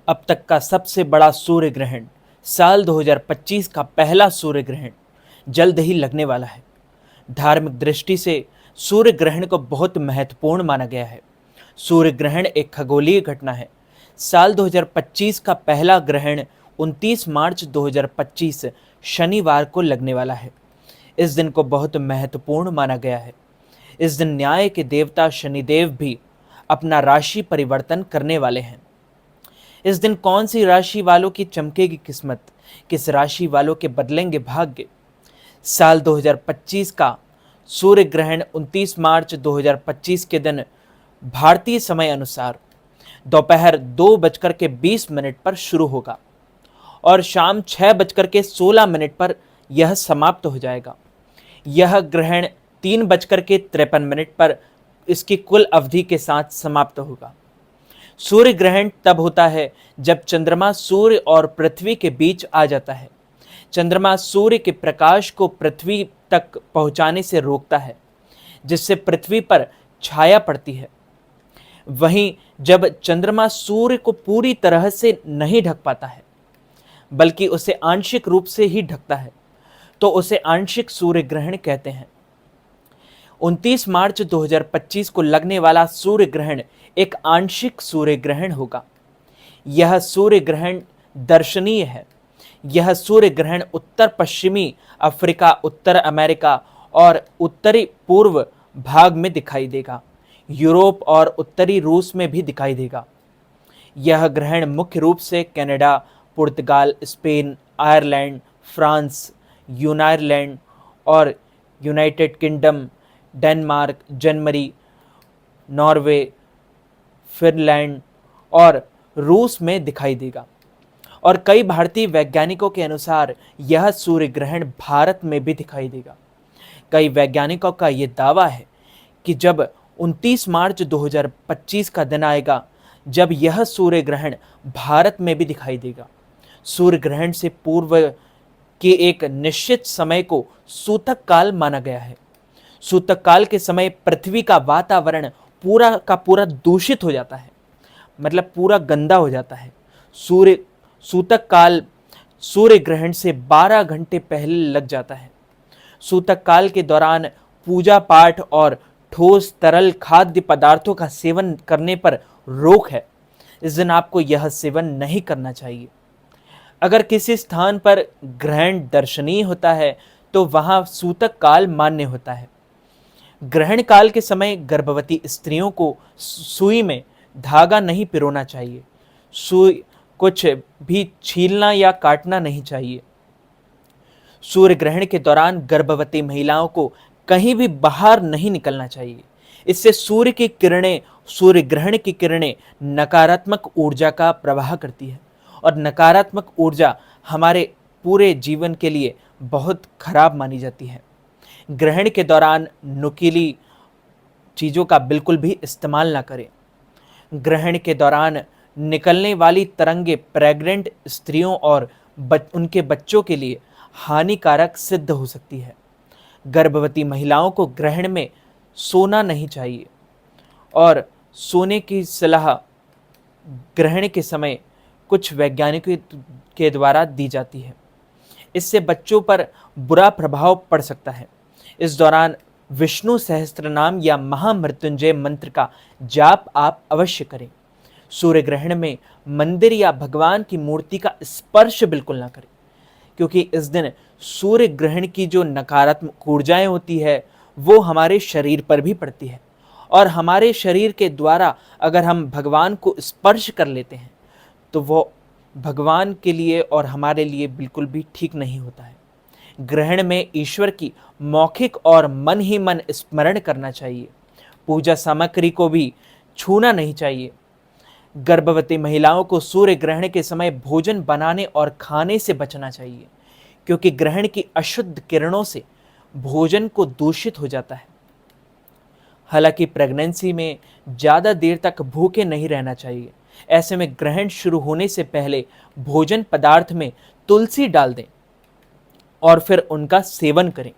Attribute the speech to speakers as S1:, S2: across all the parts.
S1: अब तक का सबसे बड़ा सूर्य ग्रहण, साल 2025 का पहला सूर्य ग्रहण जल्द ही लगने वाला है। धार्मिक दृष्टि से सूर्य ग्रहण को बहुत महत्वपूर्ण माना गया है। सूर्य ग्रहण एक खगोलीय घटना है। साल 2025 का पहला ग्रहण 29 मार्च 2025 शनिवार को लगने वाला है। इस दिन को बहुत महत्वपूर्ण माना गया है। इस दिन न्याय के देवता शनिदेव भी अपना राशि परिवर्तन करने वाले हैं। इस दिन कौन सी राशि वालों की चमकेगी किस्मत, किस राशि वालों के बदलेंगे भाग्य। साल 2025 का सूर्य ग्रहण 29 मार्च 2025 के दिन भारतीय समय अनुसार दोपहर 2:20 पर शुरू होगा और शाम 6:16 पर यह समाप्त हो जाएगा। यह ग्रहण 3:53 पर इसकी कुल अवधि के साथ समाप्त होगा। सूर्य ग्रहण तब होता है जब चंद्रमा सूर्य और पृथ्वी के बीच आ जाता है। चंद्रमा सूर्य के प्रकाश को पृथ्वी तक पहुंचाने से रोकता है, जिससे पृथ्वी पर छाया पड़ती है। वहीं जब चंद्रमा सूर्य को पूरी तरह से नहीं ढक पाता है, बल्कि उसे आंशिक रूप से ही ढकता है, तो उसे आंशिक सूर्य ग्रहण कहते हैं। 29 मार्च 2025 को लगने वाला सूर्य ग्रहण एक आंशिक सूर्य ग्रहण होगा। यह सूर्य ग्रहण दर्शनीय है। यह सूर्य ग्रहण उत्तर पश्चिमी अफ्रीका, उत्तर अमेरिका और उत्तरी पूर्व भाग में दिखाई देगा। यूरोप और उत्तरी रूस में भी दिखाई देगा। यह ग्रहण मुख्य रूप से कनाडा, पुर्तगाल, स्पेन, आयरलैंड, फ्रांस, यूनाइलैंड और United kingdom, Denmark, Germany, Norway, Finland और रूस में दिखाई देगा। और कई भारतीय वैज्ञानिकों के अनुसार यह सूर्य ग्रहण भारत में भी दिखाई देगा। कई वैज्ञानिकों का यह दावा है कि जब 29 मार्च 2025 का दिन आएगा, जब यह सूर्य ग्रहण भारत में भी दिखाई देगा। सूर्य ग्रहण से पूर्व के एक निश्चित समय को सूतक काल माना गया है। सूतक काल के समय पृथ्वी का वातावरण पूरा का पूरा दूषित हो जाता है, मतलब पूरा गंदा हो जाता है। सूतक काल सूर्य ग्रहण से 12 घंटे पहले लग जाता है। सूतक काल के दौरान पूजा पाठ और ठोस तरल खाद्य पदार्थों का सेवन करने पर रोक है। इस दिन आपको यह सेवन नहीं करना चाहिए। अगर किसी स्थान पर ग्रहण दर्शनीय होता है तो वहां सूतक काल मान्य होता है। ग्रहण काल के समय गर्भवती स्त्रियों को सुई में धागा नहीं पिरोना चाहिए। सुई कुछ भी छीलना या काटना नहीं चाहिए। सूर्य ग्रहण के दौरान गर्भवती महिलाओं को कहीं भी बाहर नहीं निकलना चाहिए। इससे सूर्य ग्रहण की किरणें नकारात्मक ऊर्जा का प्रवाह करती है और नकारात्मक ऊर्जा हमारे पूरे जीवन के लिए बहुत खराब मानी जाती है। ग्रहण के दौरान नुकीली चीज़ों का बिल्कुल भी इस्तेमाल ना करें। ग्रहण के दौरान निकलने वाली तरंगे प्रेग्नेंट स्त्रियों और उनके बच्चों के लिए हानिकारक सिद्ध हो सकती है। गर्भवती महिलाओं को ग्रहण में सोना नहीं चाहिए और सोने की सलाह ग्रहण के समय कुछ वैज्ञानिकों के द्वारा दी जाती है। इससे बच्चों पर बुरा प्रभाव पड़ सकता है। इस दौरान विष्णु सहस्त्रनाम या महामृत्युंजय मंत्र का जाप आप अवश्य करें। सूर्य ग्रहण में मंदिर या भगवान की मूर्ति का स्पर्श बिल्कुल ना करें, क्योंकि इस दिन सूर्य ग्रहण की जो नकारात्मक ऊर्जाएं होती है वो हमारे शरीर पर भी पड़ती है और हमारे शरीर के द्वारा अगर हम भगवान को स्पर्श कर लेते हैं तो वो भगवान के लिए और हमारे लिए बिल्कुल भी ठीक नहीं होता है। ग्रहण में ईश्वर की मौखिक और मन ही मन स्मरण करना चाहिए। पूजा सामग्री को भी छूना नहीं चाहिए। गर्भवती महिलाओं को सूर्य ग्रहण के समय भोजन बनाने और खाने से बचना चाहिए, क्योंकि ग्रहण की अशुद्ध किरणों से भोजन को दूषित हो जाता है। हालांकि प्रेगनेंसी में ज़्यादा देर तक भूखे नहीं रहना चाहिए। ऐसे में ग्रहण शुरू होने से पहले भोजन पदार्थ में तुलसी डाल दें और फिर उनका सेवन करें।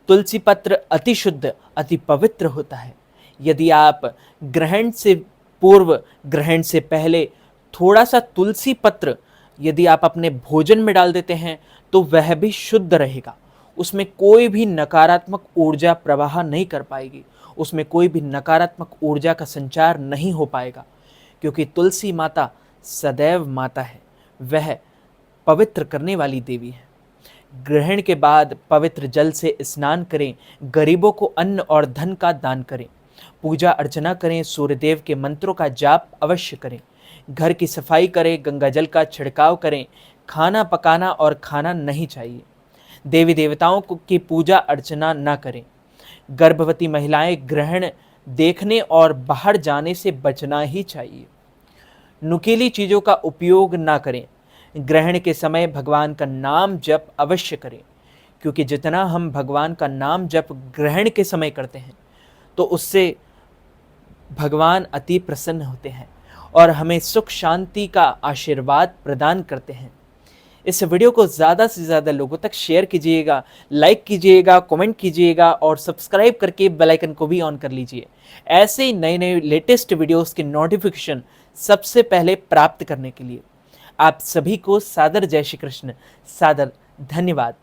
S1: तुलसी पत्र अति शुद्ध, अति पवित्र होता है। यदि आप ग्रहण से पूर्व, ग्रहण से पहले थोड़ा सा तुलसी पत्र यदि आप अपने भोजन में डाल देते हैं तो वह भी शुद्ध रहेगा। उसमें कोई भी नकारात्मक ऊर्जा प्रवाह नहीं कर पाएगी, उसमें कोई भी नकारात्मक ऊर्जा का संचार नहीं हो पाएगा, क्योंकि तुलसी माता सदैव माता है, वह पवित्र करने वाली देवी है। ग्रहण के बाद पवित्र जल से स्नान करें, गरीबों को अन्न और धन का दान करें, पूजा अर्चना करें, सूर्यदेव के मंत्रों का जाप अवश्य करें, घर की सफाई करें, गंगा जल का छिड़काव करें। खाना पकाना और खाना नहीं चाहिए। देवी देवताओं की पूजा अर्चना न करें। गर्भवती महिलाएं ग्रहण देखने और बाहर जाने से बचना ही चाहिए। नुकीली चीज़ों का उपयोग ना करें। ग्रहण के समय भगवान का नाम जप अवश्य करें, क्योंकि जितना हम भगवान का नाम जप ग्रहण के समय करते हैं तो उससे भगवान अति प्रसन्न होते हैं और हमें सुख शांति का आशीर्वाद प्रदान करते हैं। इस वीडियो को ज़्यादा से ज़्यादा लोगों तक शेयर कीजिएगा, लाइक कीजिएगा, कमेंट कीजिएगा और सब्सक्राइब करके बेल आइकन को भी ऑन कर लीजिए। ऐसे ही नए नए लेटेस्ट वीडियोस के नोटिफिकेशन सबसे पहले प्राप्त करने के लिए आप सभी को सादर जय श्री कृष्ण, सादर धन्यवाद।